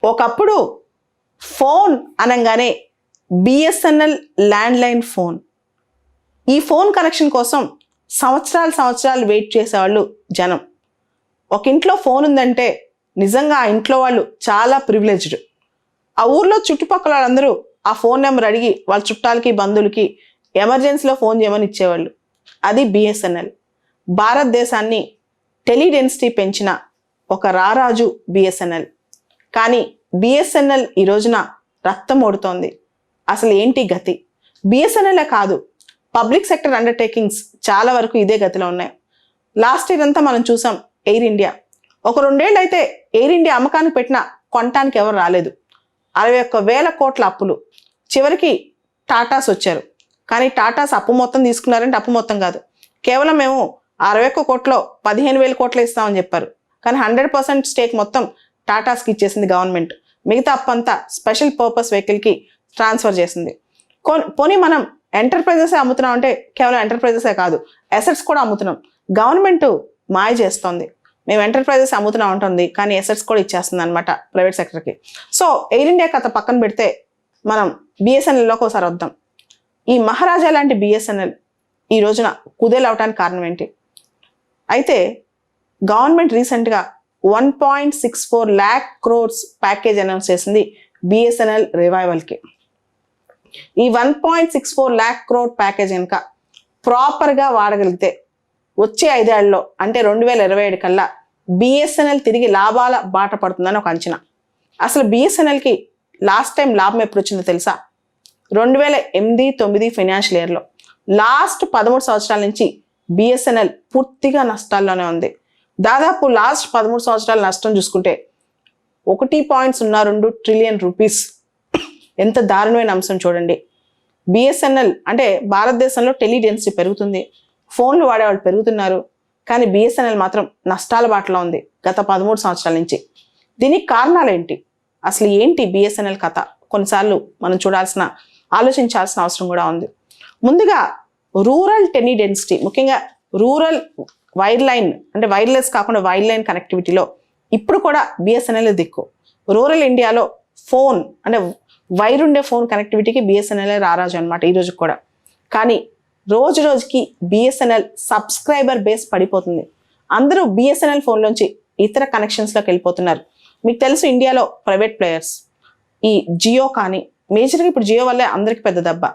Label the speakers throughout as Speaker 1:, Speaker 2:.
Speaker 1: ఒకప్పుడు ఫోన్ అనగానే BSNL landline phone. ఈ ఫోన్ కనెక్షన్ కోసం సంవత్సరాలు వెయిట్ చేసేవాళ్ళు జనం. ఒక ఇంట్లో ఫోన్ ఉందంటే నిజంగా ఆ ఇంట్లో వాళ్ళు చాలా ప్రివిలేజ్డ్. ఆ ఊర్లో చుట్టుపక్కల వాళ్ళందరూ ఆ ఫోన్ నెంబర్ అడిగి వాళ్ళ చుట్టాలకి బంధువులకి ఎమర్జెన్సీలో ఫోన్ చేయమని ఇచ్చేవాళ్ళు. అది బిఎస్ఎన్ఎల్. భారతదేశాన్ని టెలిడెన్సిటీ పెంచిన ఒక రారాజు బిఎస్ఎన్ఎల్. కానీ బిఎస్ఎన్ఎల్ ఈ రోజున రక్తం ఓడుతోంది. అసలు ఏంటి గతి? బిఎస్ఎన్ఎల్ కాదు, పబ్లిక్ సెక్టర్ అండర్టేకింగ్స్ చాలా వరకు ఇదే గతిలో ఉన్నాయి. లాస్ట్ ఇయర్ అంతా మనం చూసాం ఎయిర్ ఇండియా. ఒక 2 ఏళ్ళు అయితే ఎయిర్ ఇండియా అమ్మకానికి పెట్టినా కొనటానికి ఎవరు రాలేదు. 61,000 కోట్ల అప్పులు. చివరికి టాటాస్ వచ్చారు. కానీ టాటాస్ అప్పు మొత్తం తీసుకున్నారంటే అప్పు మొత్తం కాదు, కేవలం మేము 61 కోట్లో 15,000 కోట్లు ఇస్తామని చెప్పారు. కానీ 100% స్టేక్ మొత్తం టాటాస్కి ఇచ్చేసింది గవర్నమెంట్. మిగతా అప్పంతా స్పెషల్ పర్పస్ వెహికల్కి ట్రాన్స్ఫర్ చేసింది. పోనీ మనం ఎంటర్ప్రైజెసే అమ్ముతున్నాం అంటే కేవలం ఎంటర్ప్రైజెసే కాదు, అసెట్స్ కూడా అమ్ముతున్నాం. గవర్నమెంట్ మాయ చేస్తోంది. మేము ఎంటర్ప్రైజెస్ అమ్ముతున్నాం ఉంటుంది, కానీ అసెట్స్ కూడా ఇచ్చేస్తుంది అనమాట ప్రైవేట్ సెక్టర్కి. సో ఎయిర్ ఇండియా కథ పక్కన పెడితే మనం బిఎస్ఎన్ఎల్లోకి ఒకసారి వద్దాం. ఈ మహారాజా లాంటి బిఎస్ఎన్ఎల్ ఈ రోజున కుదేలవటానికి కారణం ఏంటి? అయితే గవర్నమెంట్ రీసెంట్గా 1.64 lakh crores ప్యాకేజ్ అనౌన్స్ చేసింది బిఎస్ఎన్ఎల్ రివైవల్కి. ఈ 1.64 lakh crore ప్యాకేజ్ కనుక ప్రాపర్గా వాడగలిగితే వచ్చే 5 ఏళ్లలో అంటే 2027 కల్లా బిఎస్ఎన్ఎల్ తిరిగి లాభాల బాట పడుతుందని ఒక అంచనా. అసలు బిఎస్ఎన్ఎల్కి లాస్ట్ టైం లాభం ఎప్పుడు వచ్చిందో తెలుసా? 2008-09 ఫైనాన్షియల్ ఇయర్లో. లాస్ట్ 13 సంవత్సరాల నుంచి బిఎస్ఎన్ఎల్ పూర్తిగా నష్టాల్లోనే ఉంది. దాదాపు లాస్ట్ 13 సంవత్సరాల నష్టం చూసుకుంటే 1.02 ట్రిలియన్ రూపీస్. ఎంత దారుణమైన అంశం చూడండి. బిఎస్ఎన్ఎల్ అంటే భారతదేశంలో టెలిడెన్సిటీ పెరుగుతుంది, ఫోన్లు వాడేవాళ్ళు పెరుగుతున్నారు, కానీ బిఎస్ఎన్ఎల్ మాత్రం నష్టాల బాటలో ఉంది గత 13 సంవత్సరాల నుంచి. దీనికి కారణాలు ఏంటి? అసలు ఏంటి బిఎస్ఎన్ఎల్ కథ? కొన్నిసార్లు మనం ఆలోచించాల్సిన అవసరం కూడా ఉంది. ముందుగా రూరల్ టెలిడెన్సిటీ, ముఖ్యంగా రూరల్ వైర్ లైన్ అంటే వైర్లెస్ కాకుండా వైర్ లైన్ కనెక్టివిటీలో ఇప్పుడు కూడా బిఎస్ఎన్ఎల్ దిక్కు. రూరల్ ఇండియాలో ఫోన్ అంటే వైర్ ఉండే ఫోన్ కనెక్టివిటీకి బిఎస్ఎన్ఎల్ రారాజు అనమాట ఈ రోజు కూడా. కానీ రోజుకి బిఎస్ఎన్ఎల్ సబ్స్క్రైబర్ బేస్ పడిపోతుంది. అందరూ బిఎస్ఎన్ఎల్ ఫోన్లోంచి ఇతర కనెక్షన్స్లోకి వెళ్ళిపోతున్నారు. మీకు తెలుసు ఇండియాలో ప్రైవేట్ ప్లేయర్స్ ఈ జియో, కానీ మేజర్గా ఇప్పుడు జియో వల్లే అందరికీ పెద్ద దెబ్బ.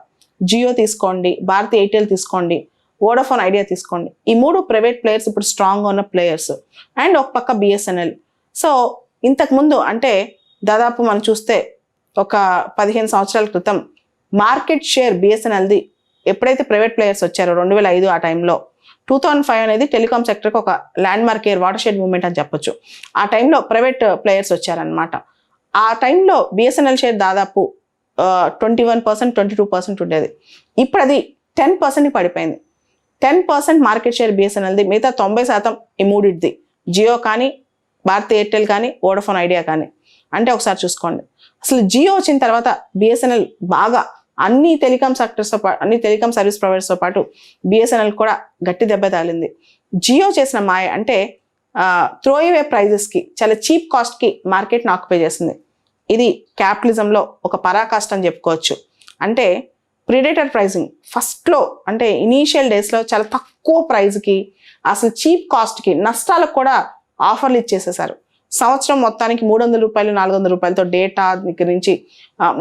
Speaker 1: జియో తీసుకోండి, భారతీ ఎయిర్టెల్ తీసుకోండి, వోడాఫోన్ ఐడియా తీసుకోండి. ఈ 3 ప్రైవేట్ ప్లేయర్స్ ఇప్పుడు స్ట్రాంగ్గా ఉన్న ప్లేయర్స్. అండ్ ఒక పక్క బిఎస్ఎన్ఎల్. సో ఇంతకుముందు అంటే దాదాపు మనం చూస్తే ఒక 15 సంవత్సరాల క్రితం మార్కెట్ షేర్ బిఎస్ఎన్ఎల్ది ఎప్పుడైతే ప్రైవేట్ ప్లేయర్స్ వచ్చారో 2005 ఆ టైంలో, 2005 అనేది టెలికాం సెక్టర్కి ఒక land mark year, water shed movement అని చెప్పొచ్చు. ఆ టైంలో ప్రైవేట్ ప్లేయర్స్ వచ్చారనమాట. ఆ టైంలో బిఎస్ఎన్ఎల్ షేర్ దాదాపు 21%, 22% ఉండేది. ఇప్పుడు అది 10%కి పడిపోయింది. 10% మార్కెట్ షేర్ బిఎస్ఎన్ఎల్ది. మిగతా 90% ఈ మూడిటిది, జియో కానీ, భారతీ ఎయిర్టెల్ కానీ, వోడాఫోన్ ఐడియా కానీ. అంటే ఒకసారి చూసుకోండి, అసలు జియో వచ్చిన తర్వాత బిఎస్ఎన్ఎల్ బాగా అన్ని టెలికాం సెక్టర్స్తో పాటు అన్ని టెలికాం సర్వీస్ ప్రొవైడర్స్తో పాటు బిఎస్ఎన్ఎల్ కూడా గట్టి దెబ్బ తాలింది. జియో చేసిన మాయ అంటే త్రోయివే ప్రైజెస్కి, చాలా చీప్ కాస్ట్కి మార్కెట్ని ఆక్యుపై చేసింది. ఇది క్యాపిటలిజంలో ఒక పరాకాష్ట అని చెప్పుకోవచ్చు. అంటే ప్రిడేటర్ ప్రైజింగ్ ఫస్ట్లో అంటే ఇనీషియల్ డేస్లో చాలా తక్కువ ప్రైజ్కి, అసలు చీప్ కాస్ట్కి, నష్టాలకు కూడా ఆఫర్లు ఇచ్చేసేసారు. సంవత్సరం మొత్తానికి 300 రూపాయలు 400 రూపాయలతో డేటా దగ్గర నుంచి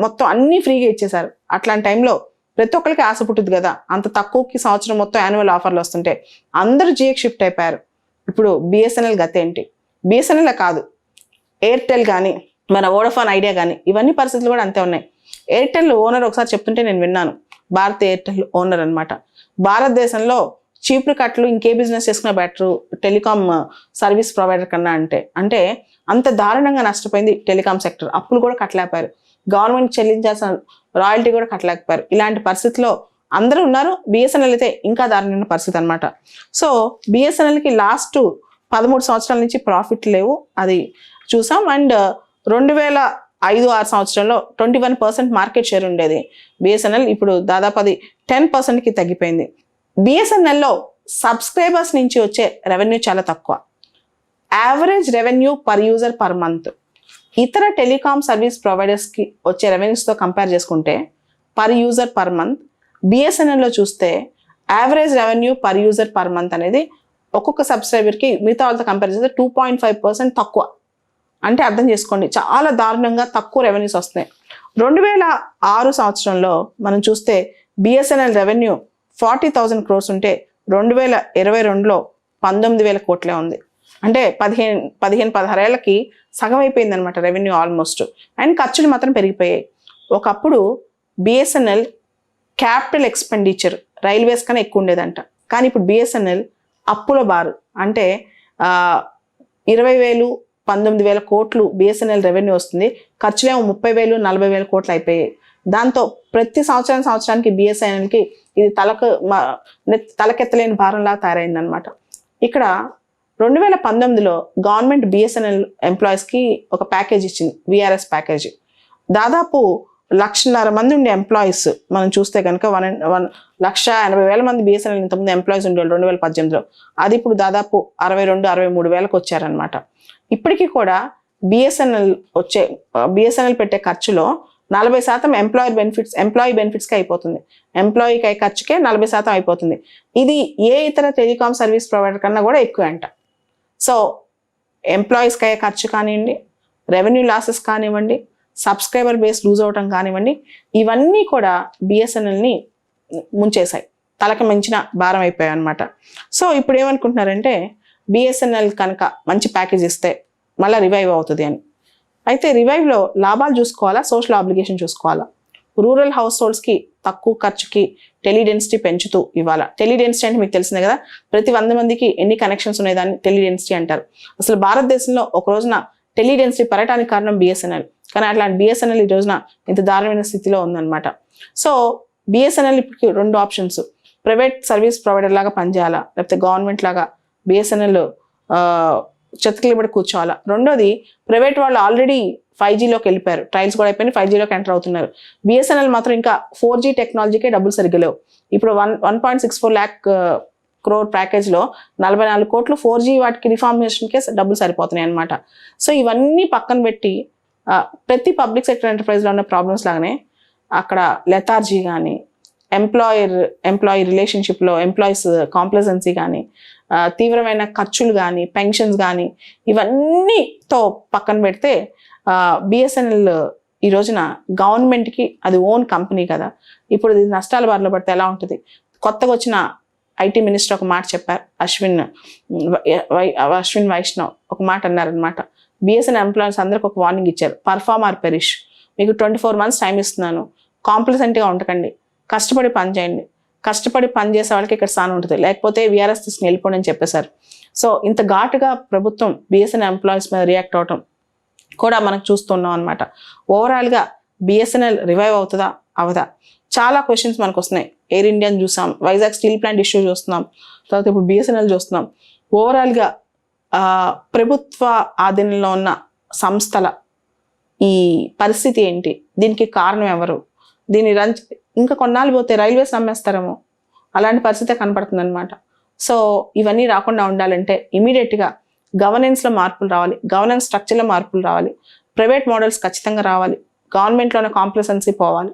Speaker 1: మొత్తం అన్నీ ఫ్రీగా ఇచ్చేసారు. అట్లాంటి టైంలో ప్రతి ఒక్కరికి ఆశ పుట్టుద్ది కదా, అంత తక్కువకి సంవత్సరం మొత్తం యాన్యువల్ ఆఫర్లు వస్తుంటే అందరూ జియోకి షిఫ్ట్ అయిపోయారు. ఇప్పుడు బిఎస్ఎన్ఎల్ గత ఏంటి? బిఎస్ఎన్ఎల్ కాదు, ఎయిర్టెల్ కానీ, మన వోడాఫోన్ ఐడియా కానీ, ఇవన్నీ పరిస్థితులు కూడా అంతే ఉన్నాయి. ఎయిర్టెల్ ఓనర్ ఒకసారి చెప్తుంటే నేను విన్నాను, భారత్ ఎయిర్టెల్ ఓనర్ అనమాట. భారతదేశంలో చీపురు కట్లు ఇంకే బిజినెస్ చేసుకున్న బెటరు టెలికాం సర్వీస్ ప్రొవైడర్ కన్నా అంటే అంత దారుణంగా నష్టపోయింది టెలికాం సెక్టర్. అప్పులు కూడా కట్టలేకపోయారు, గవర్నమెంట్ చెల్లించాల్సిన రాయల్టీ కూడా కట్టలేకపోయారు. ఇలాంటి పరిస్థితిలో అందరూ ఉన్నారు. బిఎస్ఎన్ఎల్ అయితే ఇంకా దారుణమైన పరిస్థితి అనమాట. సో బిఎస్ఎన్ఎల్కి లాస్ట్ 13 సంవత్సరాల నుంచి ప్రాఫిట్ లేవు, అది చూసాం. అండ్ 2005-06 సంవత్సరంలో 21% మార్కెట్ షేర్ ఉండేది బిఎస్ఎన్ఎల్. ఇప్పుడు దాదాపు అది 10%కి తగ్గిపోయింది. బిఎస్ఎన్ఎల్లో సబ్స్క్రైబర్స్ నుంచి వచ్చే రెవెన్యూ చాలా తక్కువ. Average revenue per user per month ఇతర టెలికాం సర్వీస్ ప్రొవైడర్స్కి వచ్చే రెవెన్యూస్తో కంపేర్ చేసుకుంటే పర్ యూజర్ పర్ మంత్ బిఎస్ఎన్ఎల్లో చూస్తే average revenue per user per month అనేది ఒక్కొక్క సబ్స్క్రైబర్కి మిగతా వాళ్ళతో కంపేర్ చేస్తే 2.5% తక్కువ. అంటే అర్థం చేసుకోండి, చాలా దారుణంగా తక్కువ రెవెన్యూస్ వస్తున్నాయి. 2006 సంవత్సరంలో మనం చూస్తే బిఎస్ఎన్ఎల్ రెవెన్యూ 40,000 crores ఉంటే 2022లో 19,000 కోట్లే ఉంది. అంటే 16 ఏళ్ళకి సగం అయిపోయింది అనమాట రెవెన్యూ ఆల్మోస్ట్. అండ్ ఖర్చులు మాత్రం పెరిగిపోయాయి. ఒకప్పుడు బిఎస్ఎన్ఎల్ క్యాపిటల్ ఎక్స్పెండిచర్ రైల్వేస్ కన్నా ఎక్కువ ఉండేదంట. కానీ ఇప్పుడు బిఎస్ఎన్ఎల్ అప్పుల బారు, అంటే 20,000 19,000 కోట్లు బిఎస్ఎన్ఎల్ రెవెన్యూ వస్తుంది, ఖర్చులేమో 30,000 40,000 కోట్లు అయిపోయాయి. దాంతో ప్రతి సంవత్సరానికి బిఎస్ఎన్ఎల్కి ఇది తలకెత్తలేని భారంలా తయారైందనమాట. ఇక్కడ 2019లో గవర్నమెంట్ బిఎస్ఎన్ఎల్ ఎంప్లాయీస్కి ఒక ప్యాకేజ్ ఇచ్చింది, విఆర్ఎస్ ప్యాకేజీ. దాదాపు 1,50,000 మంది ఉండే ఎంప్లాయీస్ మనం చూస్తే కనుక 1,80,000 మంది బిఎస్ఎన్ఎల్ ఇంతకుముందు ఎంప్లాయీస్ ఉండేవాళ్ళు 2018లో. అది ఇప్పుడు దాదాపు 62,000-63,000కి వచ్చారనమాట. ఇప్పటికీ కూడా బిఎస్ఎన్ఎల్ పెట్టే ఖర్చులో 40% ఎంప్లాయీ బెనిఫిట్స్కి అయిపోతుంది. ఎంప్లాయీకి అయ్యే ఖర్చుకే 40% అయిపోతుంది. ఇది ఏ ఇతర టెలికాం సర్వీస్ ప్రొవైడర్ కన్నా కూడా ఎక్కువ అంట. సో ఎంప్లాయీస్కి అయ్యే ఖర్చు కానివ్వండి, రెవెన్యూ లాసెస్ కానివ్వండి, సబ్స్క్రైబర్ బేస్ లూజ్ అవటం కానివ్వండి, ఇవన్నీ కూడా బిఎస్ఎన్ఎల్ని ముంచేశాయి, తలకి మించిన భారం అయిపోయాయి అనమాట. సో ఇప్పుడు ఏమనుకుంటున్నారంటే బిఎస్ఎన్ఎల్ కనుక మంచి ప్యాకేజ్ ఇస్తే మళ్ళీ రివైవ్ అవుతుంది అని. అయితే రివైవ్లో లాభాలు చూసుకోవాలా, సోషల్ ఆబ్లిగేషన్ చూసుకోవాలా? రూరల్ హౌస్ హోల్డ్స్కి తక్కువ ఖర్చుకి టెలిడెన్సిటీ పెంచుతూ ఇవ్వాలా. టెలిడెన్సిటీ అంటే మీకు తెలిసిందే కదా, ప్రతి 100 మందికి ఎన్ని కనెక్షన్స్ ఉన్నాయని టెలిడెన్సిటీ అంటారు. అసలు భారతదేశంలో ఒక రోజున టెలిడెన్సిటీ పెరగడానికి కారణం బిఎస్ఎన్ఎల్. కానీ అట్లాంటి బిఎస్ఎన్ఎల్ ఈ రోజున ఇంత దారుణమైన స్థితిలో ఉందన్నమాట. సో బిఎస్ఎన్ఎల్ ఇప్పుడు 2 ఆప్షన్స్: ప్రైవేట్ సర్వీస్ ప్రొవైడర్ లాగా పనిచేయాలా, లేకపోతే గవర్నమెంట్ లాగా బిఎస్ఎన్ఎల్ చెత్తకిలిబడి కూర్చోవాలా. రెండోది, ప్రైవేట్ వాళ్ళు ఆల్రెడీ 5Gలోకి వెళ్ళిపోయారు, ట్రయల్స్ కూడా అయిపోయి 5Gలోకి ఎంటర్ అవుతున్నారు. బిఎస్ఎన్ఎల్ మాత్రం ఇంకా 4G టెక్నాలజీకే డబ్బులు సరిగ్గా లేవు. ఇప్పుడు 1.64 lakh crore ప్యాకేజ్లో 44 కోట్లు 4G వాటికి రిఫార్మేషన్కే డబ్బులు సరిపోతున్నాయి అనమాట. సో ఇవన్నీ పక్కన పెట్టి ప్రతి పబ్లిక్ సెక్టర్ ఎంటర్ప్రైజ్లో ఉన్న ప్రాబ్లమ్స్ లాగానే అక్కడ లెథార్జీ కానీ, ఎంప్లాయీ రిలేషన్షిప్లో ఎంప్లాయీస్ కాంప్లజెన్సీ కానీ, తీవ్రమైన ఖర్చులు కానీ, పెన్షన్స్ కానీ, ఇవన్నీతో పక్కన పెడితే బిఎస్ఎన్ఎల్ ఈ రోజున గవర్నమెంట్కి అది ఓన్ కంపెనీ కదా. ఇప్పుడు ఇది నష్టాల బారిలో పడితే ఎలా ఉంటుంది? కొత్తగా వచ్చిన ఐటీ మినిస్టర్ ఒక మాట చెప్పారు, అశ్విన్ వైష్ణవ్ ఒక మాట అన్నారనమాట. బిఎస్ఎన్ఎల్ ఎంప్లాయీస్ అందరికి ఒక వార్నింగ్ ఇచ్చారు, పర్ఫార్మ్ ఆర్ పెరిష్. మీకు 24 months టైం ఇస్తున్నాను, కాంప్లసెంట్గా ఉండకండి, కష్టపడి పని చేయండి. కష్టపడి పని చేసే వాళ్ళకి ఇక్కడ స్థానం ఉంటుంది, లేకపోతే విఆర్ఎస్ తీసుకుని వెళ్ళిపోండి అని చెప్పేశారు. సో ఇంత ఘాటుగా ప్రభుత్వం బిఎస్ఎన్ఎల్ ఎంప్లాయీస్ మీద రియాక్ట్ అవటం కూడా మనకు చూస్తున్నాం అనమాట. ఓవరాల్గా బిఎస్ఎన్ఎల్ రివైవ్ అవుతుందా అవదా? చాలా క్వశ్చన్స్ మనకు వస్తున్నాయి. ఎయిర్ ఇండియాని చూసాం, వైజాగ్ స్టీల్ ప్లాంట్ ఇష్యూ చూస్తున్నాం, తర్వాత ఇప్పుడు బిఎస్ఎన్ఎల్ చూస్తున్నాం. ఓవరాల్గా ప్రభుత్వ ఆధీనంలో ఉన్న సంస్థల ఈ పరిస్థితి ఏంటి? దీనికి కారణం ఎవరు? దీన్ని ఇంకా కొన్నాళ్ళు పోతే రైల్వేస్ నమ్మేస్తారేమో, అలాంటి పరిస్థితే కనపడుతుంది అనమాట. సో ఇవన్నీ రాకుండా ఉండాలంటే ఇమీడియట్గా గవర్నెన్స్లో మార్పులు రావాలి, గవర్నెన్స్ స్ట్రక్చర్లో మార్పులు రావాలి, ప్రైవేట్ మోడల్స్ ఖచ్చితంగా రావాలి, గవర్నమెంట్లోనే కాంప్లసెన్సీ పోవాలి.